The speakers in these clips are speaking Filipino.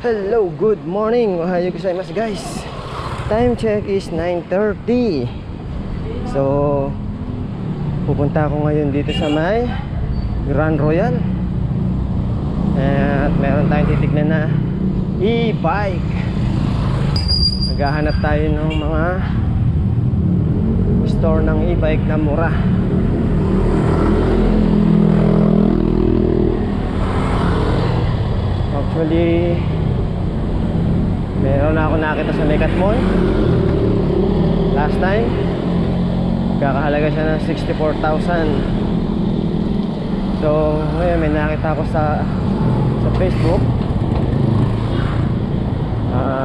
Hello, good morning. Ohayo gozaimasu guys. Time check is 9:30. So, pupunta ako ngayon dito sa may Grand Royal. At meron tayong titignan na e-bike. Naghahanap tayo ng mga store ng e-bike na mura. Actually, meron na ako nakita sa Mekat Mall last time. Kakahalaga siya ng 64,000. So ngayon may nakita ako sa Facebook,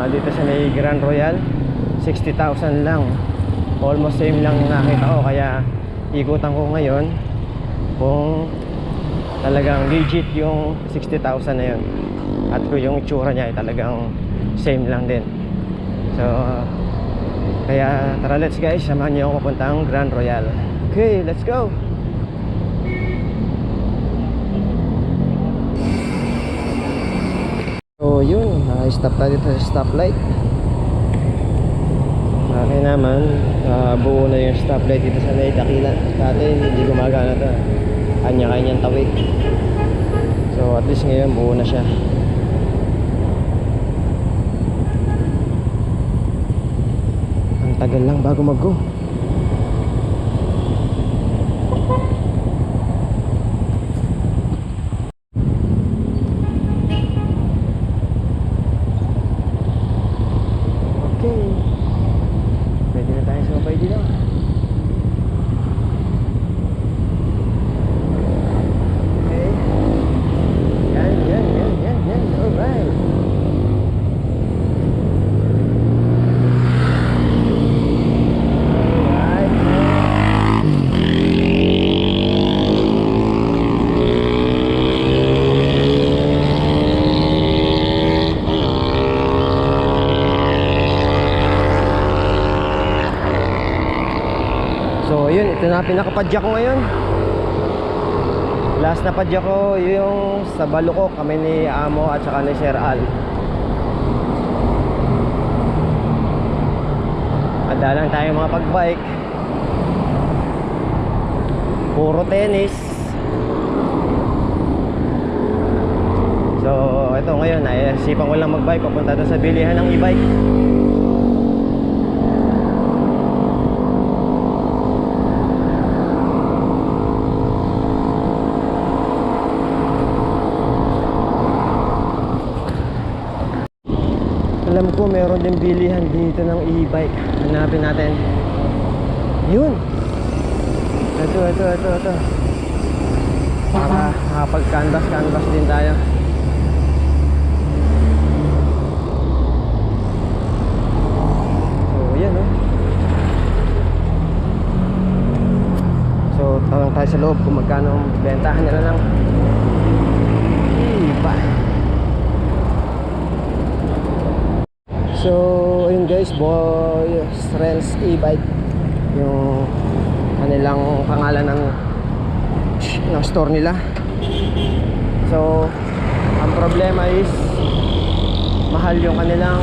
dito sa may Grand Royal, 60,000 lang. Almost same lang yung nakita ko. Kaya ikutan ko ngayon kung talagang legit yung 60,000 na yun, at kung yung itsura niya ay talagang same lang din. So kaya tara, let's guys, samahan niyo ako papuntang Grand Royal. Okay, let's go. So yun, stop tayo dito sa stoplight. Okay naman, buo na yung stoplight dito sa may Dakila. Dati hindi gumagana to, kanya-kanyang tawid. So at least ngayon buo na siya. Tagal lang bago mag-go. Okay, pwede na tayo sumabay dito. Okay, yan, alright. So yun, ito na pinakapadya ko ngayon. Last na padya ko yung sa Balukok, kami ni Amo at saka ni Sir Al. Madalang tayo mga pagbike. Puro tennis. So ito ngayon, naisipan ko lang magbike papunta doon sa bilihan ng e-bike. Alam ko meron din bilihan dito ng e-bike. Hanapin natin. Yun. Ito. Para makapag-canvas din tayo. So, yan oh. So, tanong tayo sa loob kung magkano ang bentahan nila ng e-bike. So, ayun guys, Boy Rents e-bike yung kanilang pangalan ng store nila. So, ang problema is mahal yung kanilang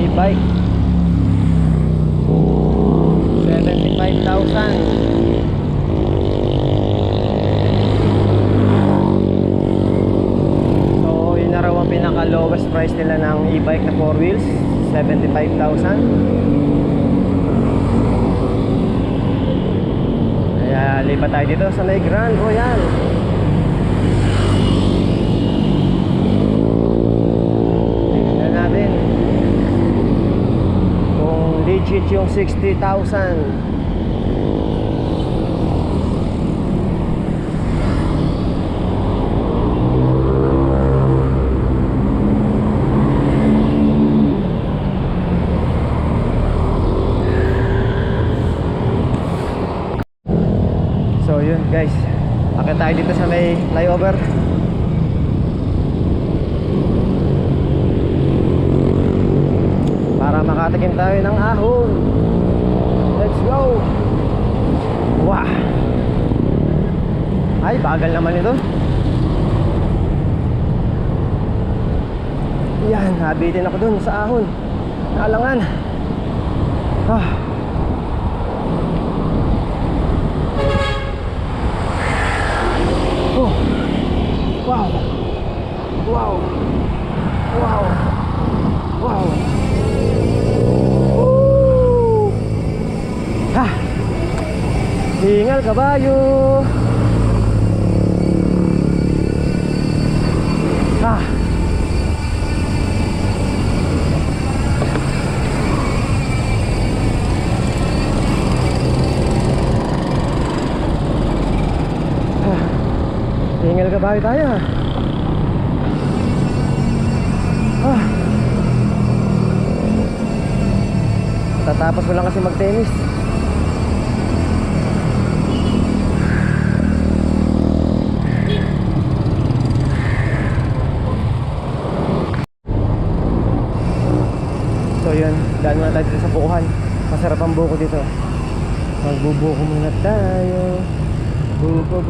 e-bike. 75,000. Pinaka lowest price nila ng e-bike na 4 wheels, 75,000. Kaya lipat tayo dito sa may Grand Royal. Tingnan natin kung legit yung 60,000. So yun guys, akit tayo dito sa may flyover. Para makatikim tayo ng ahon. Let's go. Wow. Ay, bagal naman ito. Nabitin ako dun sa ahon. Naalangan. Ah. Oh. Wow. Wow. Wow. Wow. Woo. Ah. Hingal kabayo. Ah. Hingal kabayo tayo. Ah. Tatapos ko lang kasi mag-tennis. So yun, daan muna tayo dito sa bukuhan. Masarap ang buko dito. Magbubuko muna tayo. Buko.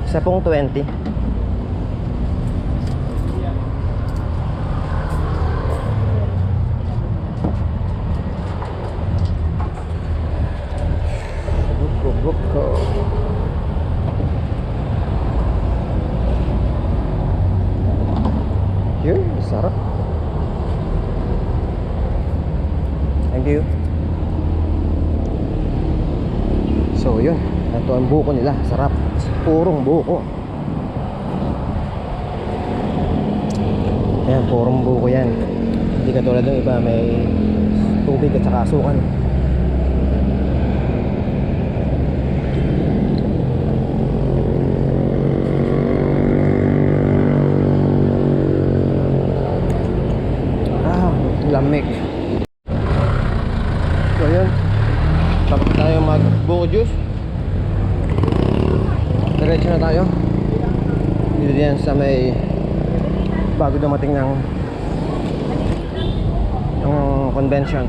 Sa pong 20. Buko. Yun, sarap. Thank you. So yun, ito ang buko nila, sarap. Purong buko. Ayan, purong buko yan. Hindi katulad ng iba, may tubig at saka asukan. Ah, lamig. So yun, tapos tayo mag buko juice. Diretso na tayo dito yan sa may bago dumating ng convention.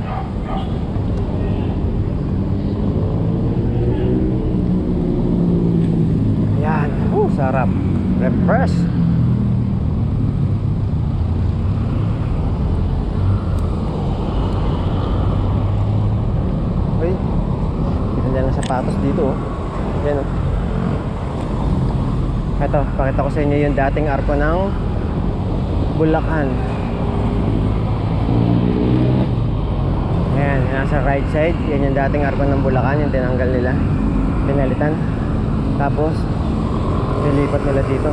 Yan, sarap, refresh. Uy, ganda ng sapatos dito. Yan o. Ito, pakita ko sa inyo yung dating arko ng Bulacan. Ayan, nasa right side. Yan yung dating arko ng Bulacan, yung tinanggal nila, pinalitan. Tapos nilipat nila dito.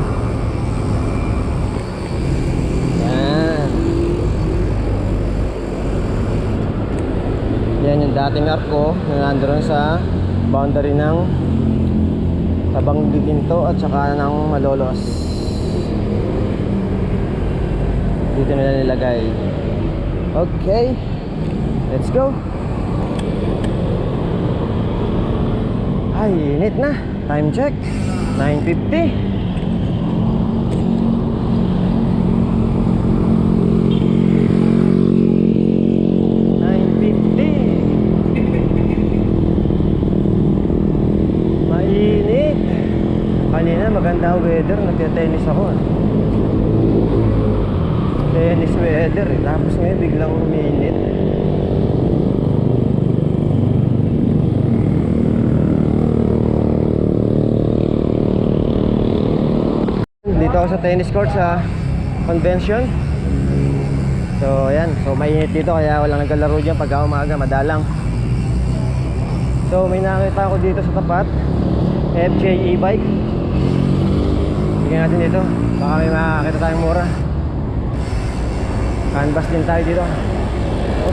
Yan. Yan yung dating arko na nandoon sa boundary ng Tabang Biginto at saka ng Malolos. Dito nila nilagay. Okay, let's go. Ay, init na. Time check 9:50. Kanina maganda weather, nagte-tennis ako. Tennis weather eh. Tapos ngayon biglang uminit. Dito ako sa tennis court sa convention. So ayan, so mainit dito kaya walang naglalaro dyan pagka umaga, madalang. So may nakita ako dito sa tapat, FJ e-bike. Tingnan natin dito, baka may makakita tayong mura. Canvas din tayo dito.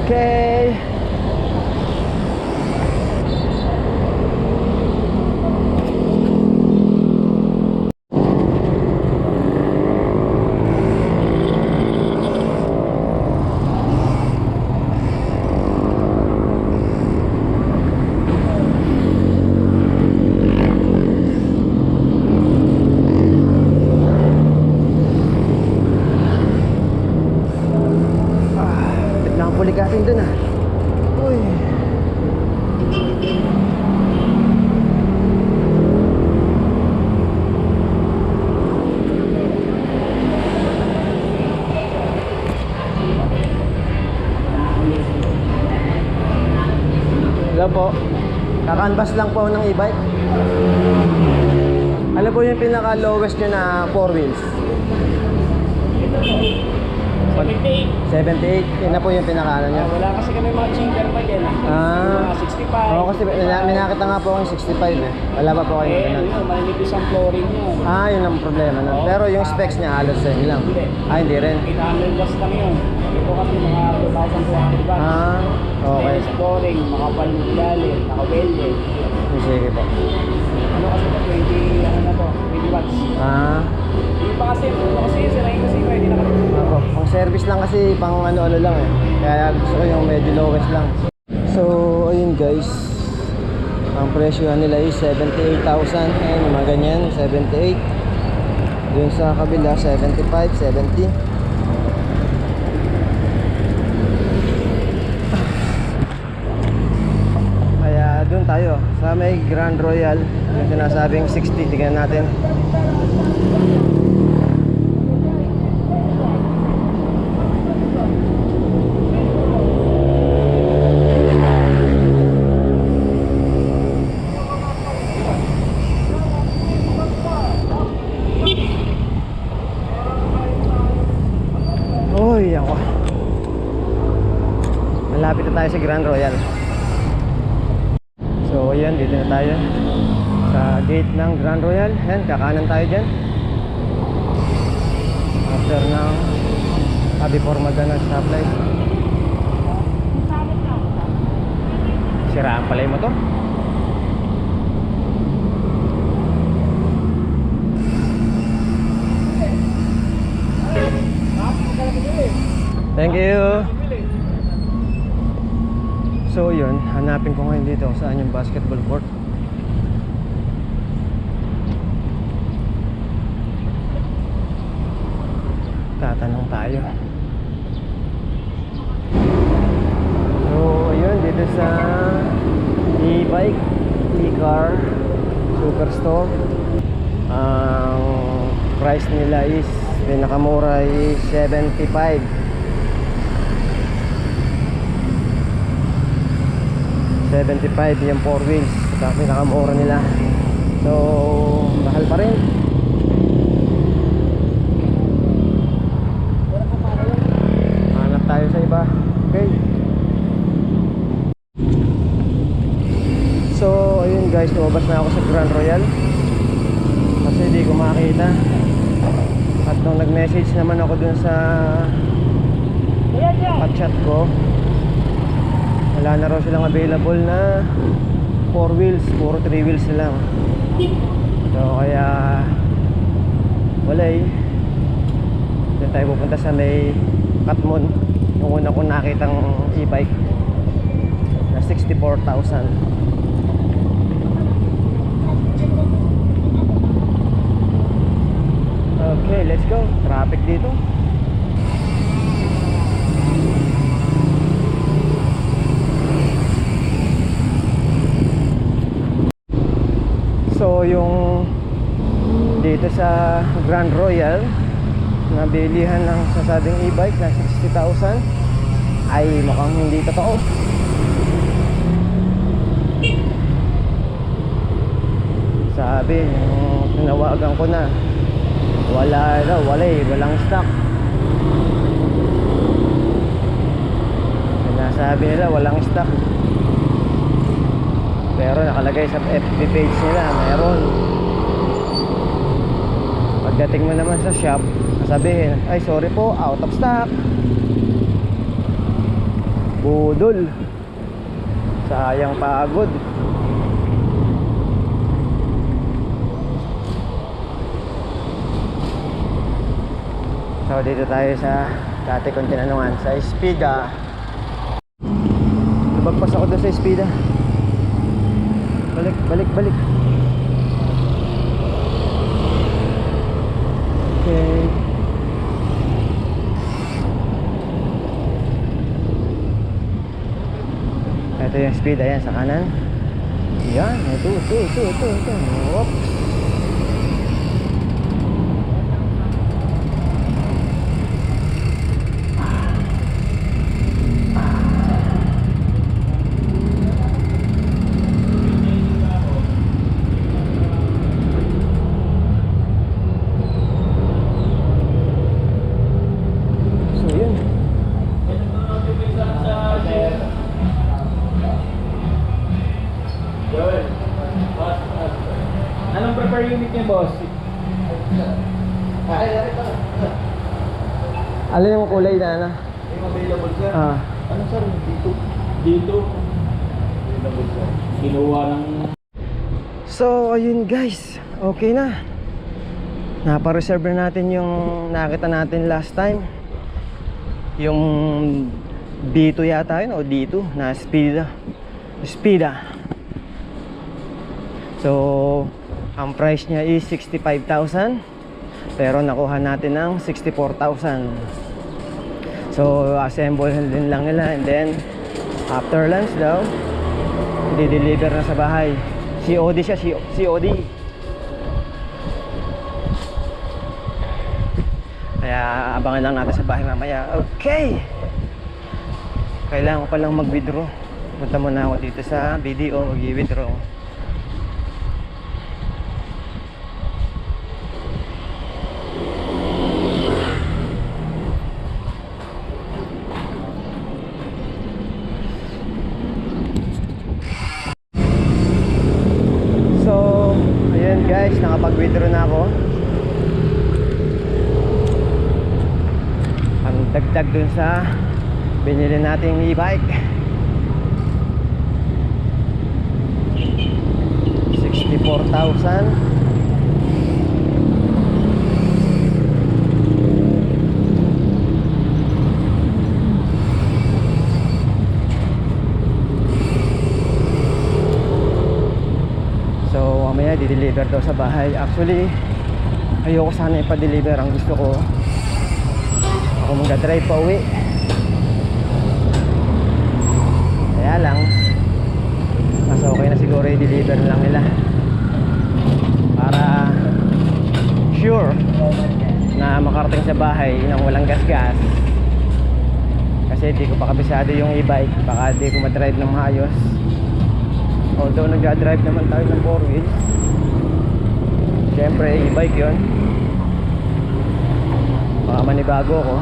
Okay. Nahuli ka rin dun ah. Uy. Hello po. Kakanvas lang po ng e-bike. Ano po yung pinaka lowest nyo na 4 wheels? 78. 78. Yun na po yung pinaka ano nyo. Wala kasi kami mga cheater pa dyan. Ah. Mga 65. Oo, kasi minakita nga po akong 65 eh. Wala pa po kayo ganun. Yun, malinipis ang flooring nyo. Ah, yun ang problema nun. Oo. Pero yung specs niya halos same lang. Hindi. Ah, hindi rin. 800 watts lang yun. Ito kasi mga 2,200 watts. Ah, okay. Stainless flooring, makapal ng ilalim, naka-welded. Sige po. Ano kasi ito, 20, ano na to, 20 watts. Ah, Hindi pa kasi, ito kasi sirain kasi pwede na kami. ako. Pang service lang kasi, pang ano-ano lang eh. Kaya gusto ko yung medyo lowest lang. So, ayun guys. Ang presyo nila is 78,000. Ayun, mga ganyan, 78. Dun sa kabila, 75, 70. Kaya dun tayo sa may Grand Royal, yung sinasabing 60. Tingnan natin. Uy, ako. Malapit na tayo sa Grand Royal. So, ayan, dito na tayo sa gate ng Grand Royal. Ayan, kakanan tayo dyan. After ng before magana stoplight. Siraan pala yung motor. Thank you. So yun, hanapin ko ngayon dito saan yung basketball court. Tatanong tayo. So ayun, dito sa e-bike, e-car superstore. Ang price nila is pinakamura is 75. 75 yung 4 wheels. Sa pinakamura nila. So, mahal pa rin. Hanap tayo sa iba. Okay. So, ayun guys, lumabas na ako sa Grand Royal. Kasi hindi ko makita. At nung nag-message naman ako dun sa chat ko, wala na raw silang available na 4 wheels, puro 3 wheels na lang. So kaya wala eh. Doon tayo pupunta sa may Katmon. Yung una kong nakitang e-bike na 64,000. Okay, let's go. Traffic dito. So yung dito sa Grand Royal na bilihan ng sasabing e-bike na 60,000 ay mukhang hindi totoo. Sabi yung tinawagan ko na wala daw, walang stock. Sinasabi nila walang stock, pero nakalagay sa FB page nila meron. Pagdating mo naman sa shop, sasabihin, ay sorry po, out of stock. Budol. Sayang pagod. So dito tayo sa dati kong tinanungan sa Espida. Nabagpas ako doon sa Espida. Balik. Okay. Ito yung speed, ayan, sa kanan. Yan, ito. Oops. So, yun. Anong prefer unit niya, boss? Alin yung kulay na ano? Yung available, sir. Ah. Ano, sir? Dito. Available, sir. Kinuha ng... So, ayun guys. Okay na. Napa-reserve na natin yung nakita natin last time. Yung B2 yata yun o D2 na Speeda. So, ang price niya is 65,000. Pero nakuha natin ng 64,000. So, assemble din lang nila. And then, after lunch daw, i-deliver na sa bahay. COD siya, COD. Kaya abangan lang natin sa bahay mamaya. Okay. Kailangan ko palang mag-withdraw. Punta muna ako dito sa BDO, mag-withdraw. So, ayun guys, nakapag-withdraw na ako. Ang dagdag dun sa binili nating e-bike, 64,000. So mamaya di-deliver daw sa bahay. Actually, ayoko sana ipa-deliver. Ang gusto ko, ako mag-drive pa uwi. Kaya lang, mas okay na siguro i-deliver na lang nila para sure na makarating sa bahay nang walang gas-gas. Kasi di ko pa kabisado yung e-bike, baka di ko ma-drive ng maayos. Although nag-drive naman tayo ng 4 wheels, syempre e-bike yun, baka manibago ko.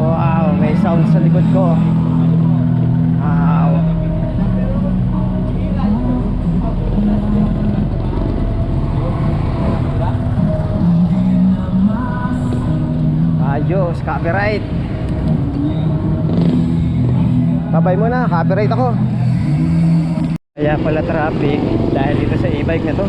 Wow, may sound sa likod ko. Wow. Ayos, copyright. Babay mo na, copyright ako. Kaya pala traffic dahil dito sa e-bike na to.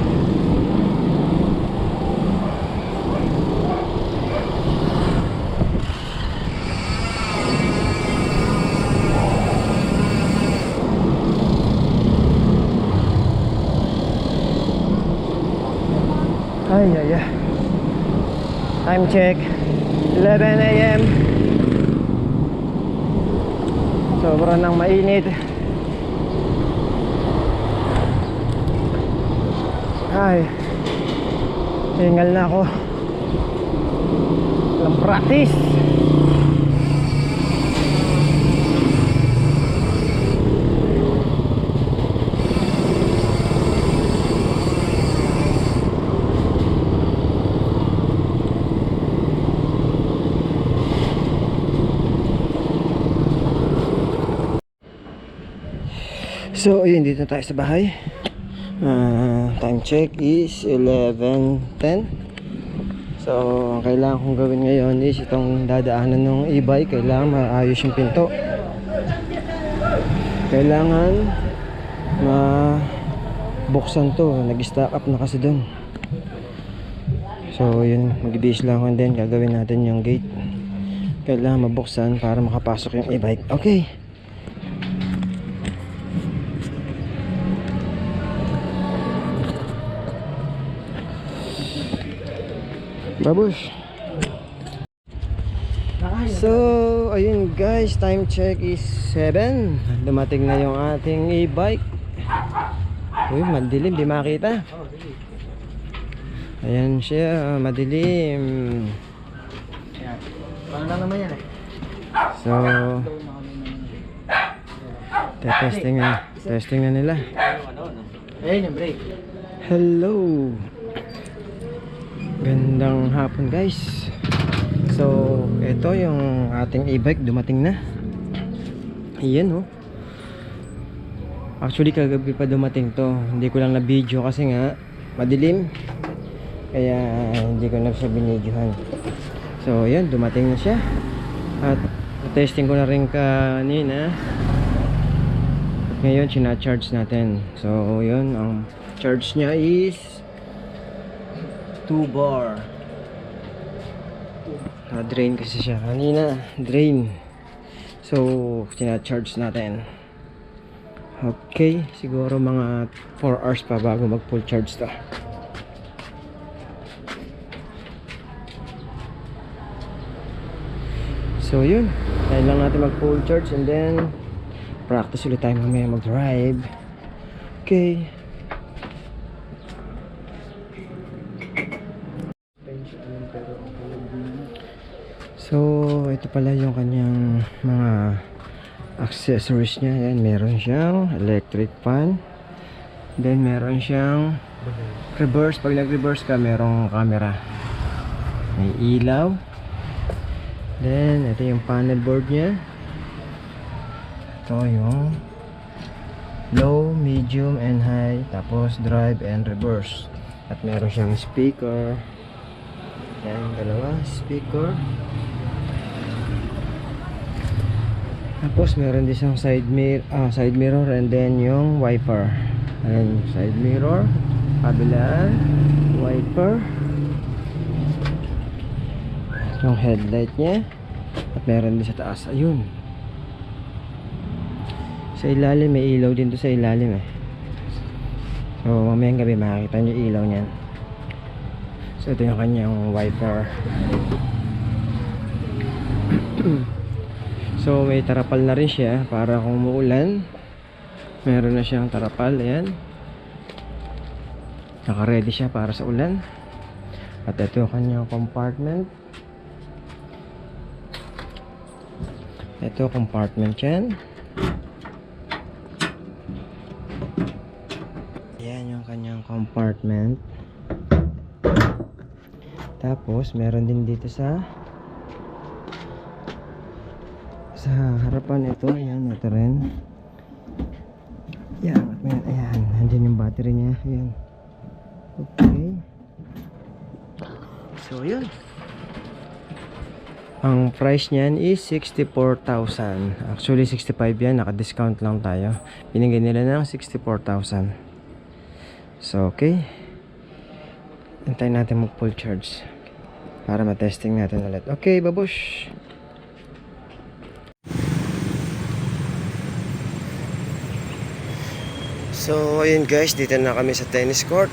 Ay. Time check, 11 AM. Sobrang nang mainit. Ay, hingal na ako. Walang practice. So, ayun, dito na tayo sa bahay. Time check is 11:10. So, ang kailangan kong gawin ngayon is itong dadaanan ng e-bike. Kailangan maayos yung pinto. Kailangan mabuksan to. Nag-stack up na kasi dun. So, yun, mag-base lang and then gagawin natin yung gate. Kailangan mabuksan para makapasok yung e-bike. Okay. Babush. So, ayun guys, time check is 7. Dumating na yung ating e-bike. Uy, madilim, di makita. Ayan siya, madilim. Paano lang naman yan eh? So, testing na nila. Ayun yung brake. Hello. Gandang hapon guys. So, ito yung ating e-bike dumating na. Ayan oh. Actually kagabi pa dumating to. Hindi ko lang na video kasi nga madilim. Kaya hindi ko na siya binidyohan. So, ayan, dumating na siya. At testing ko na rin kanina. At ngayon, sina-charge natin. So, yun, ang charge niya is 2 bar. Drain kasi siya kanina. Drain. So, sina-charge natin. Okay, siguro mga 4 hours pa bago mag full charge to. So yun, tayo lang natin mag full charge and then practice ulit tayo mamaya mag drive. Okay. So ito pala yung kanyang mga accessories niya. Yan, meron siyang electric fan, then meron siyang reverse. Pag nag reverse ka merong camera, may ilaw. Then, ito yung panel board niya. Ito yung low, medium, and high. Tapos, drive and reverse. At meron siyang speaker. Yan, dalawa. Speaker. Tapos, meron din siyang side mirror and then yung wiper. Ayan, side mirror. Kabila. Wiper. Yung headlight niya. At meron din sa taas. Ayun. Sa ilalim, may ilaw din to sa ilalim eh. So mamayang gabi makikita nyo yung ilaw niyan. So ito yung kanyang wiper. So may tarapal na rin siya para kung umuulan, meron na siyang tarapal. Ayan, naka ready siya para sa ulan. At ito yung kanyang compartment. Ito compartment yan. Yan yung kanyang compartment. Tapos meron din dito sa harapan ito. Ayan, ito rin. Yan, ayan, andyan yung battery niya. Ayan. Okay. So yun. Ang price niyan is 64,000. Actually 65 yan, naka-discount lang tayo. Binigay nila ng 64,000. So okay. Hintayin natin mag full charge para ma-testing natin ulit. Okay, babush. So ayun guys, dito na kami sa tennis court.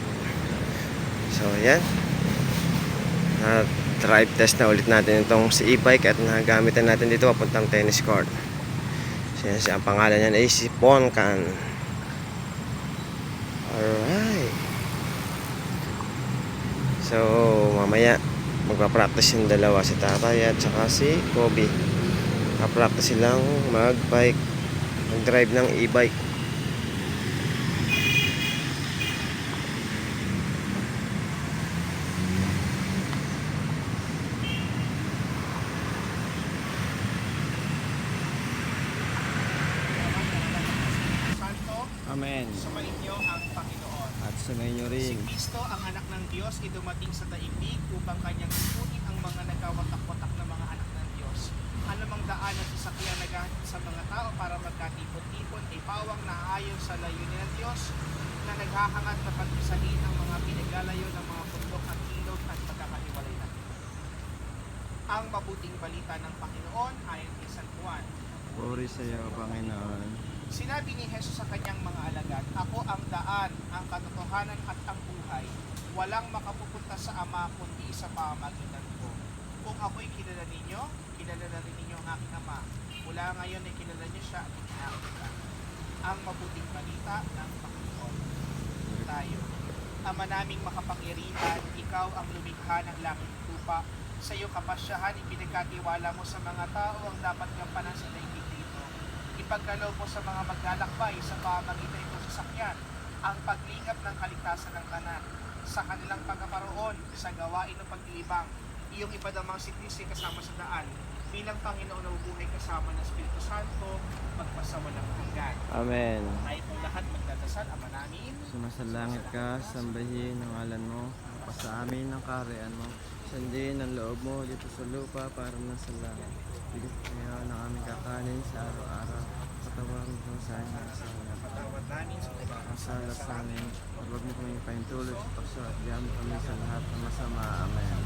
So ayan. At drive test na ulit natin itong si e-bike at nagamitan natin dito papuntang tennis court. So, ang pangalan niyan ay si Poncan. Alright. So mamaya magpa-practice yung dalawa, si Tatay at saka si Kobe. Mag-practice silang mag-bike, mag-drive ng e-bike. Amen. Sumainyo ang Panginoon. At sumayin nyo Si rin. Kristo, ang anak ng Diyos, ay dumating sa daigdig upang kanyang ipunin ang mga nagkawatak-watak na mga anak ng Diyos. Anumang daan at sasakyan naghahatid sa mga tao para magkatipon-tipon ay pawang naayon sa layunin ng Diyos na naghahangad na pagpisahin ang mga pinaglalayo ng mga bundok at ilog at pagkakahiwalay na. Ang mabuting balita ng Panginoon ayon kay San Juan. Puri sa iyo, Panginoon. Sinabi ni Jesus sa kanyang mga alagad, "Ako ang daan, ang katotohanan at ang buhay. Walang makapupunta sa Ama kundi sa pamamagitan ko. Kung ako'y kilala ninyo, kilala na rin ninyo ang aking Ama. Mula ngayon ay kilala niyo siya at itinakita. Ang mabuting balita ng Panginoon. Tayo. Ama naming makapangyarihan, ikaw ang lumikha ng langit at lupa. Sa iyo kapasyahan, ipinagkatiwala mo sa mga tao ang dapat gampanan sa daigdig dito. Ipagkaloob mo sa mga maglalakbay sa pamamagitan itong sasakyan ang paglingap ng kaligtasan ng tanan sa kanilang pagkaparoon sa gawain ng pag-iibang. Iyong ipadamang si Kristo kasama sa daan bilang Panginoon na bubuhay kasama ng Espiritu Santo magpasawalang hanggan. Amen. Tayo pong lahat magdadasal, Ama namin. Sumasalangit ka, sambahin ang ngalan mo, sa amin ang kaharian mo. Sundin ang loob mo dito sa lupa para na sa langit. Bigyan ngayon ng aming kakanin sa araw-araw. Patawag mo sa amin sa Patawad namin sa sala sa amin. Huwag mo kami paintulot sa pakso at gamit kami sa lahat ng masama. Amen.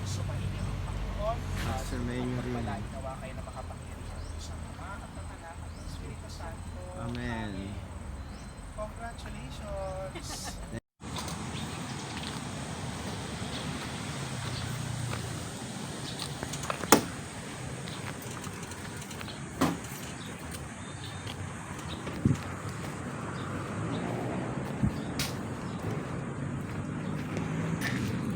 Sumahin niyo ang Panginoon. At sumayin niyo rin. Pagpalain nawa kayo na makapangyarihan sa Ama at ng Anak at ng Espiritu Santo. Amen. Congratulations!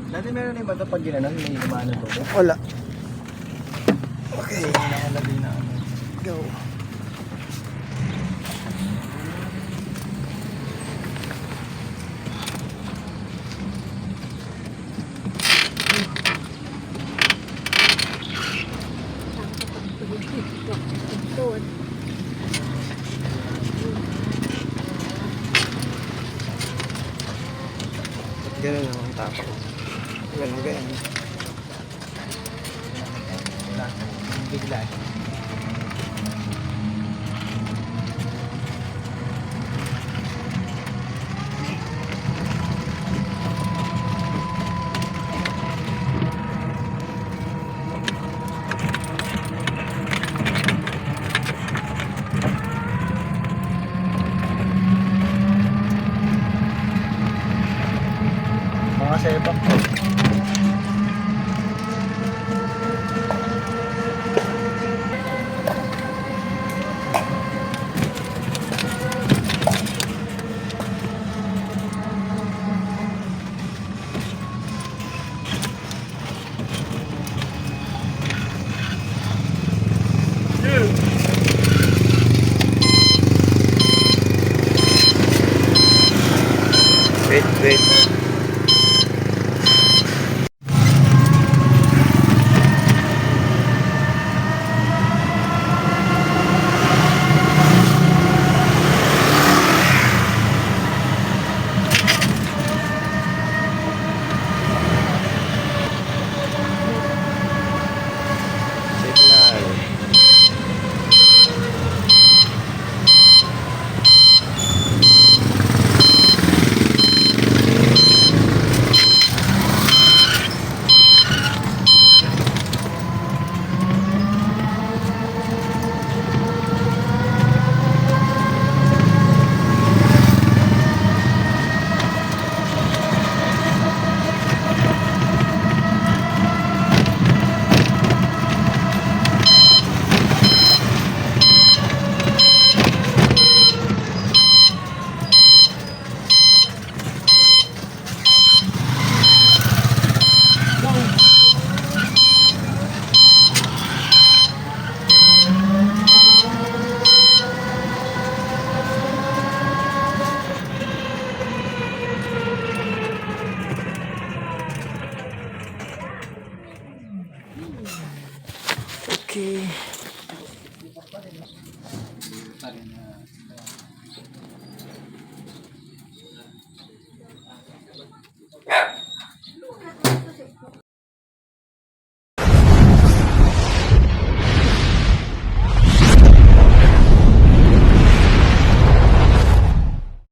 Dati meron din ba ito pag ginanon, may lumaan ng tubig? Wala. Okay. Nakalagay na ano. Go. Ganun lang ang tapak. Ganun, ganun. Bigla. Mga sepak po. Wait, wait.